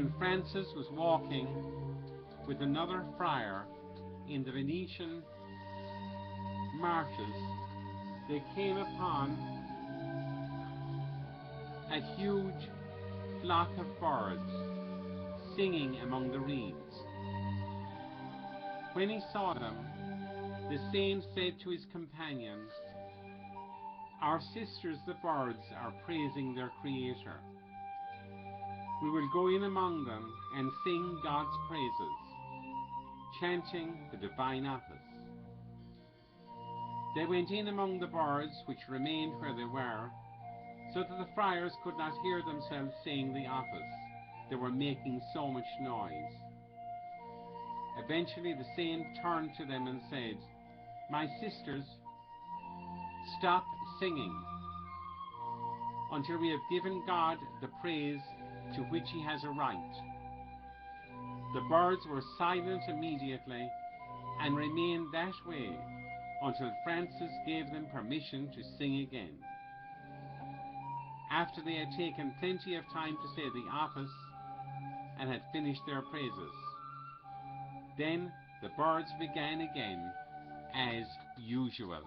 When Francis was walking with another friar in the Venetian marshes, they came upon a huge flock of birds singing among the reeds. When he saw them, the saint said to his companions, "Our sisters the birds are praising their Creator. We will go in among them and sing God's praises, chanting the divine office." They went in among the birds, which remained where they were, so that the friars could not hear themselves saying the office. They were making so much noise. Eventually the saint turned to them and said, "My sisters, stop singing until we have given God the praise to which he has a right." The birds were silent immediately and remained that way until Francis gave them permission to sing again. After they had taken plenty of time to say the office and had finished their praises, then the birds began again as usual.